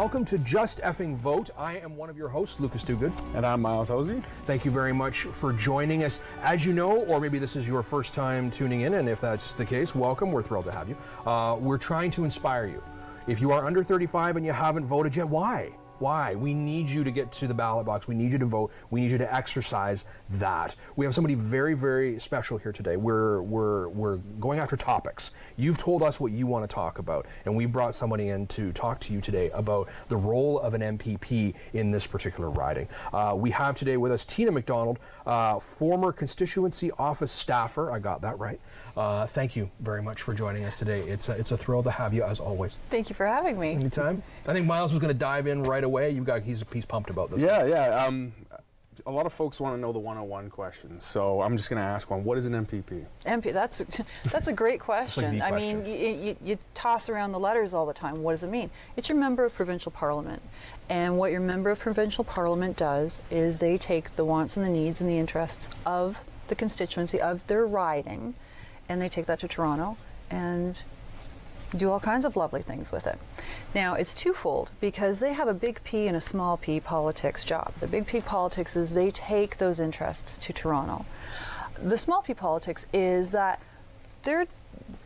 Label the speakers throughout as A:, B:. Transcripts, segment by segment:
A: Welcome to Just Effing Vote. I am one of your hosts, Lucas Duguid.
B: And I'm Miles Hosie.
A: Thank you very much for joining us. As you know, or maybe this is your first time tuning in, and if that's the case, welcome. We're thrilled to have you. We're trying to inspire you. If you are under 35 and you haven't voted yet, why? Why? We need you to get to the ballot box. We need you to vote. We need you to exercise that. We have somebody very, very special here today. We're going after topics. You've told us what you want to talk about, and we brought somebody in to talk to you today about the role of an MPP in this particular riding. We have today with us Tina McDonald, former constituency office staffer. I got that right. Thank you very much for joining us today. It's a thrill to have you, as always.
C: Thank you for having me.
A: Anytime. I think Miles was going to dive in right away. He's pumped about this.
B: Yeah. A lot of folks want to know the 101 questions, so I'm just going to ask one. What is an MPP?
C: That's a great question. I mean, you toss around the letters all the time. What does it mean? It's your member of provincial parliament. And what your member of provincial parliament does is they take the wants and the needs and the interests of the constituency, of their riding, and they take that to Toronto and do all kinds of lovely things with it. Now, it's twofold, because they have a big P and a small p politics job. The big P politics is they take those interests to Toronto. The small p politics is that they're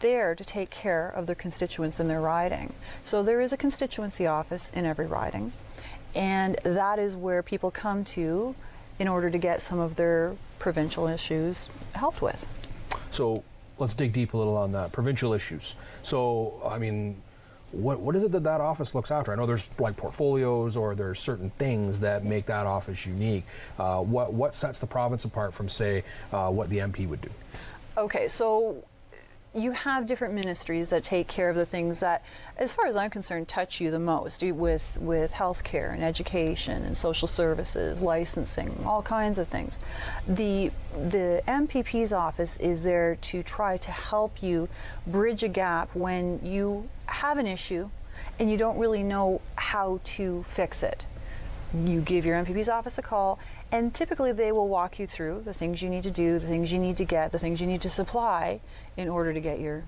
C: there to take care of their constituents in their riding. So there is a constituency office in every riding, and that is where people come to in order to get some of their provincial issues helped with.
A: So let's dig deep a little on that. Provincial issues. So, I mean, what is it that office looks after? I know there's like portfolios, or there's certain things that make that office unique. What sets the province apart from, say, what the MP would do? Okay,
C: so you have different ministries that take care of the things that, as far as I'm concerned, touch you the most, with healthcare and education and social services, licensing, all kinds of things. The MPP's office is there to try to help you bridge a gap when you have an issue and you don't really know how to fix it. You give your MPP's office a call, and typically they will walk you through the things you need to do, the things you need to get, the things you need to supply in order to get your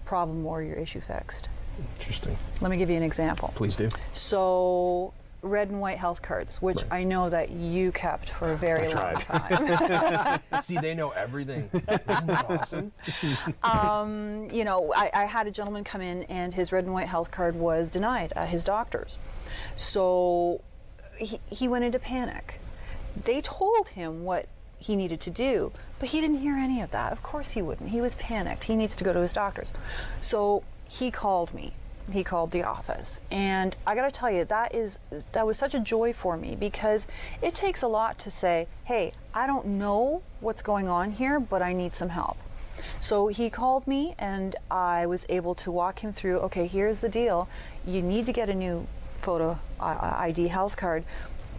C: problem or your issue fixed.
A: Interesting.
C: Let me give you an example.
A: Please do.
C: So, red and white health cards, which I know that you kept for a very long time.
A: See, they know everything. Isn't that awesome?
C: You know, I had a gentleman come in, and his red and white health card was denied at his doctor's. So he went into panic. They told him what he needed to do, but he didn't hear any of that. Of course he wouldn't. He was panicked. He needs to go to his doctor's. So he called me. He called the office. And I got to tell you, that was such a joy for me, because it takes a lot to say, hey, I don't know what's going on here, but I need some help. So he called me, and I was able to walk him through, okay, here's the deal. You need to get a new photo ID health card,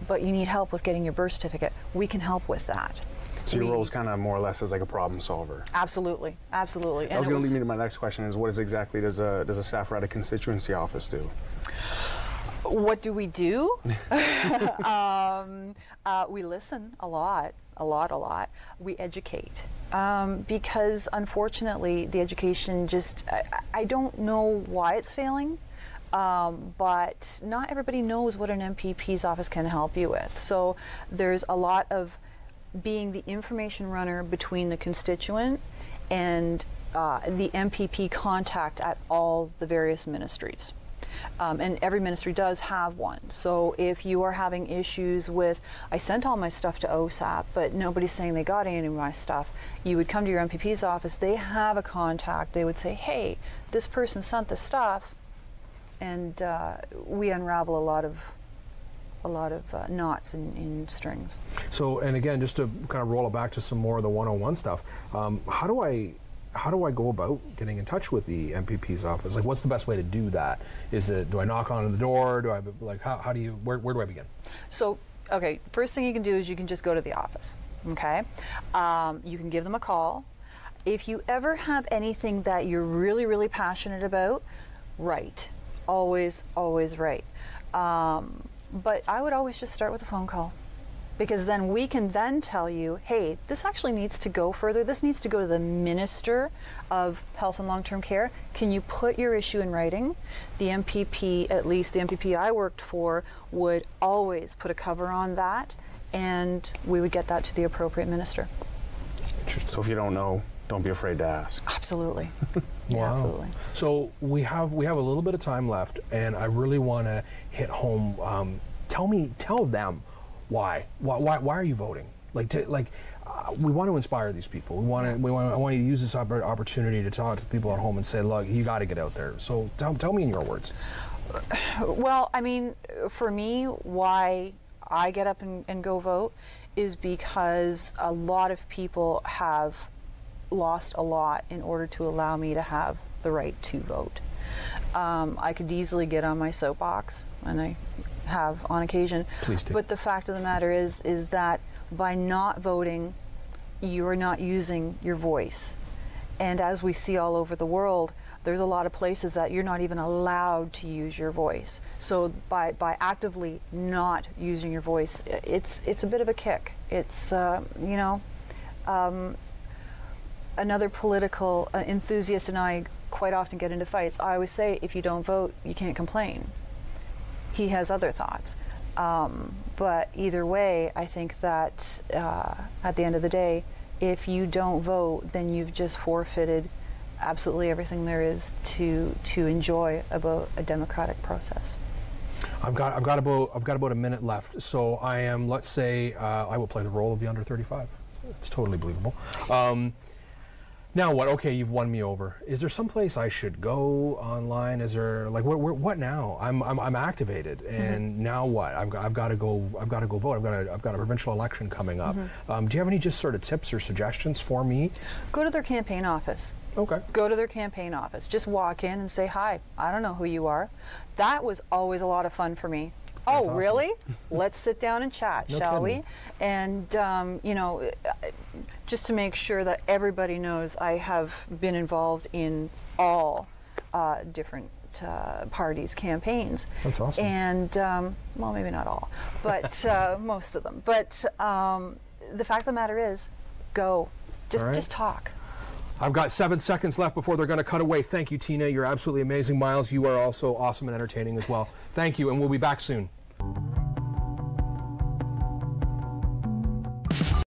C: but you need help with getting your birth certificate. We can help with that.
B: So your role is kind of more or less as like a problem solver.
C: Absolutely, absolutely.
B: That was going to lead me to my next question: is what exactly does a staffer at a constituency office do?
C: What do we do? We listen a lot. We educate, because unfortunately the education I don't know why it's failing. But not everybody knows what an MPP's office can help you with. So there's a lot of being the information runner between the constituent and the MPP contact at all the various ministries. And every ministry does have one. So if you are having issues with, I sent all my stuff to OSAP, but nobody's saying they got any of my stuff, you would come to your MPP's office. They have a contact. They would say, hey, this person sent the stuff. And we unravel a lot of knots in strings.
A: So, and again, just to kind of roll it back to some more of the 101 stuff, how do I go about getting in touch with the MPP's office? Like, what's the best way to do that? Do I knock on the door? Do I, like, where do I begin?
C: So, okay, first thing you can do is you can just go to the office, okay? You can give them a call. If you ever have anything that you're really, really passionate about, write. Always write. But I would always just start with a phone call. Because then we can then tell you, hey, this actually needs to go further. This needs to go to the Minister of Health and Long-Term Care. Can you put your issue in writing? The MPP, at least the MPP I worked for, would always put a cover on that, and we would get that to the appropriate minister.
B: So if you don't know, don't be afraid to ask.
C: Absolutely.
A: Wow.
C: Yeah, absolutely.
A: So we have a little bit of time left, and I really want to hit home. Tell them why are you voting? We want to inspire these people. I want you to use this opportunity to talk to people at home and say, look, you got to get out there. So tell me in your words.
C: Well, I mean, for me, why I get up and go vote is because a lot of people have lost a lot in order to allow me to have the right to vote. I could easily get on my soapbox, and I have on occasion.
A: Please do.
C: But the fact of the matter is that by not voting, you're not using your voice. And as we see all over the world, there's a lot of places that you're not even allowed to use your voice. So by actively not using your voice, it's a bit of a kick. It's another political enthusiast and I quite often get into fights. I always say, if you don't vote, you can't complain. He has other thoughts. But either way, I think that at the end of the day, if you don't vote, then you've just forfeited absolutely everything there is to enjoy about a democratic process.
A: I've got about a minute left, so I am. Let's say I will play the role of the under 35. It's totally believable. Now what? Okay, you've won me over. Is there some place I should go online? Is there what now? I'm activated, and now what? I've got to go vote. I've got a provincial election coming up. Do you have any just sort of tips or suggestions for me?
C: Go to their campaign office.
A: Okay.
C: Go to their campaign office. Just walk in and say hi. I don't know who you are. That was always a lot of fun for me.
A: That's
C: oh,
A: awesome.
C: Really? Let's sit down and chat,
A: No
C: shall
A: kidding.
C: we? And just to make sure that everybody knows, I have been involved in all different parties' campaigns.
A: That's awesome.
C: And well, maybe not all, but most of them. But the fact of the matter is, go. Just talk.
A: I've got 7 seconds left before they're going to cut away. Thank you, Tina. You're absolutely amazing. Miles, you are also awesome and entertaining as well. Thank you, and we'll be back soon.